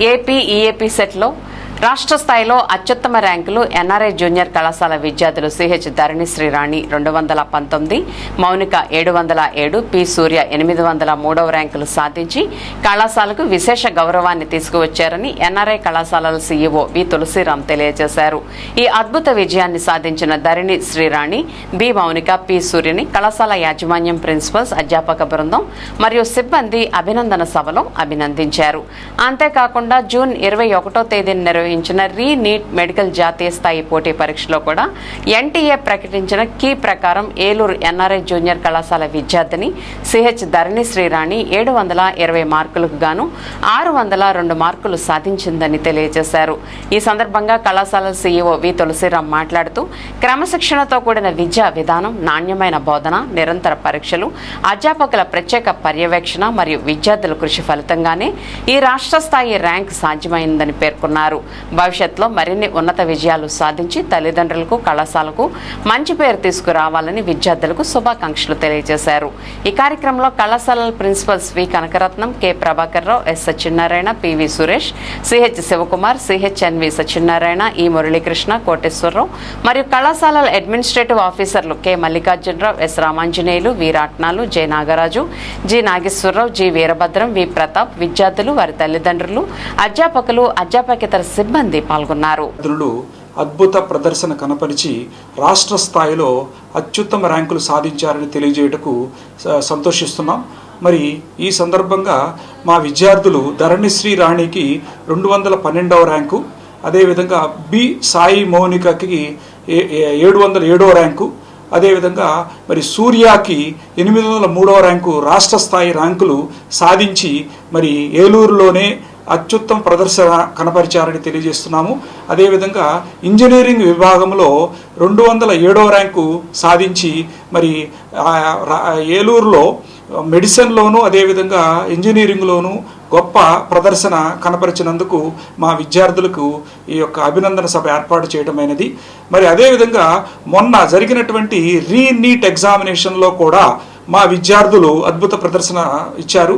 AP EAP సెట్లో రాష్ట్ర స్థాయిలో అత్యుత్తమ ర్యాంకులు ఎన్ఆర్ఐ జూనియర్ కళాశాల విద్యార్థులు సిహెచ్ ధరణి శ్రీరాణి 219, మౌనిక 707, పి సూర్య 803వ ర్యాంకులు సాధించి కళాశాలకు విశేష గౌరవాన్ని తీసుకువచ్చారని ఎన్ఆర్ఐ కళాశాలల సీఈఓ వి తులసిరామ్ తెలియజేశారు. ఈ అద్భుత విజయాన్ని సాధించిన ధరణి శ్రీరాణి, బి మౌనిక, పి సూర్యని కళాశాల యాజమాన్యం, ప్రిన్సిపల్స్, అధ్యాపక బృందం మరియు సిబ్బంది అభినందన సభలో అభినందించారు. అంతేకాకుండా జూన్ 21వ తేదీన నిర్వహించిన రీ-నీట్ మెడికల్ జాతీయ స్థాయి పోటీ పరీక్షలో కూడా ఎన్టీఏ ప్రకటించిన కీ ప్రకారం ఏలూరు ఎన్ఆర్ఐ జూనియర్ కళాశాల విద్యార్థిని సిహెచ్ ధరణి శ్రీరాణి 720 మార్కులకు గాను 602 మార్కులు సాధించిందని తెలియజేశారు. ఈ సందర్భంగా కళాశాల సీఈఓ వి తులసిరామ్ మాట్లాడుతూ క్రమశిక్షణతో కూడిన విద్యా విధానం, నాణ్యమైన బోధన, నిరంతర పరీక్షలు, అధ్యాపకుల ప్రత్యేక పర్యవేక్షణ మరియు విద్యార్థుల కృషి ఫలితంగానే ఈ రాష్ట్ర స్థాయి ర్యాంక్ సాధ్యమైందని పేర్కొన్నారు. భవిష్యత్తులో మరిన్ని ఉన్నత విజయాలు సాధించి తల్లిదండ్రులకు, కళాశాలకు మంచి పేరు తీసుకురావాలని విద్యార్థులకు శుభాకాంక్షలు తెలియజేశారు. ఈ కార్యక్రమంలో కళాశాలల principals V Kanakaratnam, K Prabhakar Rao, S Satyanarayana, PV Suresh, CH Shivakumar, CHNV Satyanarayana, E Muralikrishna, Koteswararao మరియు కళాశాలల అడ్మినిస్ట్రేటివ్ ఆఫీసర్లు K Mallikarjunarao, S Ramanjaneyulu, V Ratnalu, J Nagaraju, G Nageswararao, G Veerabhadram, V Pratap, విద్యార్థులు, వారి తల్లిదండ్రులు, అధ్యాపకులు, అధ్యాపకేతర సిబ్బంది పాల్గొన్నారు. అద్భుత ప్రదర్శన కనపరిచి రాష్ట్ర స్థాయిలో అత్యుత్తమ ర్యాంకులు సాధించారని తెలియజేయటకు సంతోషిస్తున్నాం. మరి ఈ సందర్భంగా మా విద్యార్థులు ధరణి శ్రీరాణికి 212వ ర్యాంకు, అదేవిధంగా బి సాయి మౌనికకి 707వ ర్యాంకు, అదేవిధంగా మరి సూర్యాకి 803వ ర్యాంకు రాష్ట్ర స్థాయి ర్యాంకులు సాధించి మరి ఏలూరులోనే అత్యుత్తమ ప్రదర్శన కనపరిచారని తెలియజేస్తున్నాము. అదేవిధంగా ఇంజనీరింగ్ విభాగంలో 207వ ర్యాంకు సాధించి మరి ఏలూరులో మెడిసిన్లోను అదేవిధంగా ఇంజనీరింగ్లోను గొప్ప ప్రదర్శన కనపరిచినందుకు మా విద్యార్థులకు ఈ యొక్క అభినందన సభ ఏర్పాటు చేయడమైనది. మరి అదేవిధంగా మొన్న జరిగినటువంటి రీ-నీట్ ఎగ్జామినేషన్లో కూడా మా విద్యార్థులు అద్భుత ప్రదర్శన ఇచ్చారు.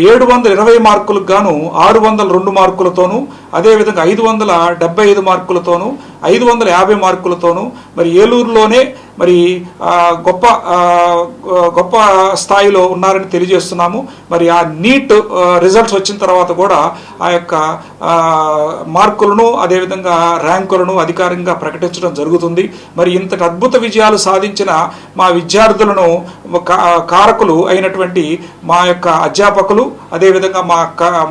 720 మార్కులకు గాను 602 మార్కులతోనూ, అదేవిధంగా 575 మార్కులతోనూ, 550 మార్కులతోనూ మరి ఏలూరులోనే మరి గొప్ప స్థాయిలో ఉన్నారని తెలియజేస్తున్నాము. మరి ఆ నీట్ రిజల్ట్స్ వచ్చిన తర్వాత కూడా ఆ యొక్క మార్కులను అదేవిధంగా ర్యాంకులను అధికారికంగా ప్రకటించడం జరుగుతుంది. మరి ఇంతటి అద్భుత విజయాలు సాధించిన మా విద్యార్థులను కారకులు అయినటువంటి మా యొక్క అధ్యాపకులు, అదేవిధంగా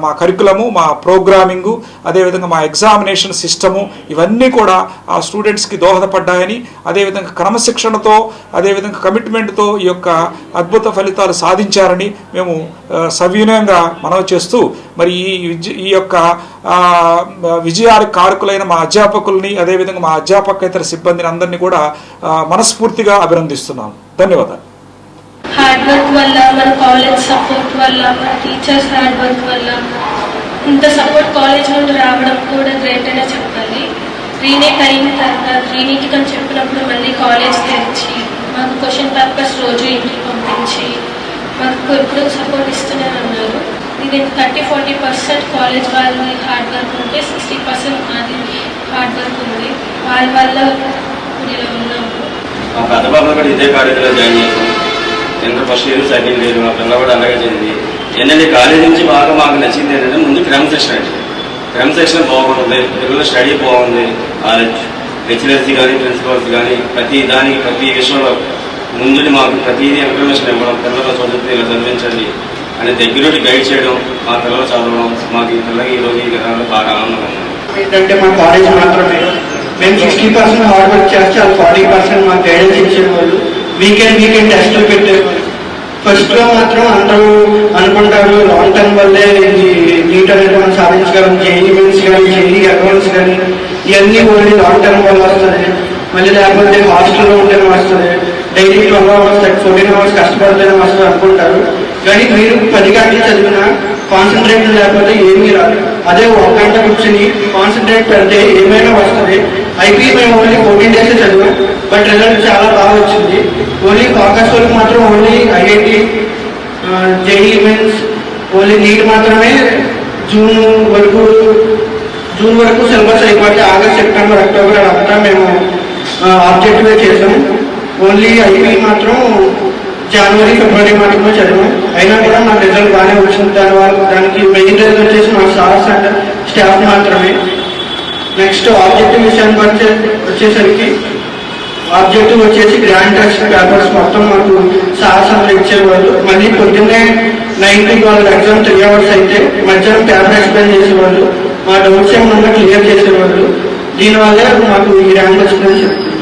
మా కరికులము, మా ప్రోగ్రామింగు, అదేవిధంగా మా ఎగ్జామినేషన్ సిస్టము, ఇవన్నీ కూడా ఆ స్టూడెంట్స్కి దోహదపడ్డాయని, అదేవిధంగా క్రమశిక్షణతో అదేవిధంగా కమిట్మెంట్తో ఈ యొక్క అద్భుత ఫలితాలు సాధించారని మేము సవినయంగా మనవి చేస్తూ మరి ఈ యొక్క విజయానికి కారకులైన మా అధ్యాపకుల్ని అదేవిధంగా మా అధ్యాపకేతర సిబ్బందిని అందరినీ కూడా మనస్ఫూర్తిగా అభినందిస్తున్నాం. ధన్యవాదాలు. హార్డ్ వర్క్ వల్ల, మన కాలేజ్ సపోర్ట్ వల్ల, మన టీచర్స్ హార్డ్ వర్క్ వల్ల ఇంత సపోర్ట్ కాలేజ్ నుండి రావడం కూడా గ్రేట్ అనే చెప్పాలి. రీనీట్ అయిన తర్వాత రీనీట్ అని చెప్పినప్పుడు మళ్ళీ కాలేజ్ తెరిచి మాకు క్వశ్చన్ పేపర్స్ రోజు ఇంటికి పంపించి మాకు ఎప్పుడు సపోర్ట్ ఇస్తూనే ఉన్నారు. ఇది 30-40% కాలేజ్ వాళ్ళ హార్డ్ వర్క్ ఉంటే 60% మాది హార్డ్ వర్క్ ఉంది. వాళ్ళ వల్ల ఇలా ఉన్నాము. ఇదే కాలేజీలో జాయిన్ చేసాం. Inter first year, second year మా పిల్ల కూడా అలాగే చదివి ఏంటంటే కాలేజ్ నుంచి బాగా మాకు నచ్చింది ఏంటంటే ముందు క్రమశిక్షణ అండి. క్రమశిక్షణ బాగుంటుంది, రెగ్యులర్ స్టడీ బాగుంది. లెక్చరర్స్ కానీ ప్రిన్సిపల్స్ కానీ ప్రతి విషయంలో ముందు మాకు ప్రతిదీ ఇన్ఫర్మేషన్ ఇవ్వడం, పిల్లలు చదువుతూ ఇలా చదివించండి అని దగ్గరుండి గైడ్ చేయడం, మా పిల్లలు చదవడం మాకు ఈ పిల్లలకి ఈరోజు ఈ విధానంలో బాగా ఆనందంగా ఉంది. ఏంటంటే మా కాలేజ్ మాత్రమే మేము 60% హార్డ్ వర్క్ చేస్తే అది 40% మాకు గైడెన్స్ ఇచ్చేవాళ్ళు. వీకెండ్ టెస్టులు పెట్టేవాళ్ళు. ఫస్ట్లో మాత్రం అందరూ అనుకుంటారు లాంగ్ టర్మ్ వల్లే నీట్ అనేది మనం సాధించగలం, జేఈ మెయిన్స్ కానీ జేఈ అకౌంట్స్ కానీ ఇవన్నీ ఓన్లీ లాంగ్ టర్మ్ వల్ల వస్తుంది. మళ్ళీ లేకపోతే హాస్టల్లో ఉంటేనే వస్తుంది, డైలీ 12 hours 14 hours కష్టపడితేనే వస్తుంది అనుకుంటారు. కానీ మీరు 10 గంటలు చదివినా కాన్సన్ట్రేట్ లేకపోతే ఏమీ రాదు. అదే 1 గంట కూర్చొని కాన్సన్ట్రేట్ పెడితే ఏమైనా వస్తుంది. ఐపీ మేము ఓన్లీ 14 days చదివాం, బట్ రిజల్ట్ చాలా బాగా వచ్చింది. ఓన్లీ కాకస్ వరకు మాత్రం only IIT, JEE mains, only NEET మాత్రమే జూన్ వరకు సిలబస్ అయిపోతే ఆగస్ట్, సెప్టెంబర్, అక్టోబర్ అదంతా మేము ఆబ్జెక్టివ్ చేసాం. ఓన్లీ ఐపీ మాత్రం జనవరి, ఫిబ్రవరి మాత్రమే చదివాం. అయినా కూడా మా రిజల్ట్ బాగానే వచ్చింది. దానికి మెయిన్ రీజన్ వచ్చేసి మా సార్స్ అండ్ స్టాఫ్ మాత్రమే. నెక్స్ట్ ఆబ్జెక్టివ్ విషయానికి వచ్చేసరికి ఆబ్జెక్టివ్ వచ్చేసి గ్రాండ్ టెస్ట్ పేపర్స్ మొత్తం మాకు సార్స్ అందరూ ఇచ్చేవాళ్ళు. మళ్ళీ పొద్దున్నే 9 to 12 ఎగ్జామ్ 3 hours అయితే మధ్యాహ్నం పేపర్ ఎక్స్ప్లెయిన్ చేసేవాళ్ళు. మా డౌట్స్ ఏమన్నా క్లియర్ చేసేవాళ్ళు. దీనివల్లే మాకు ఈ ర్యాంక్ వచ్చిందని చెప్తారు.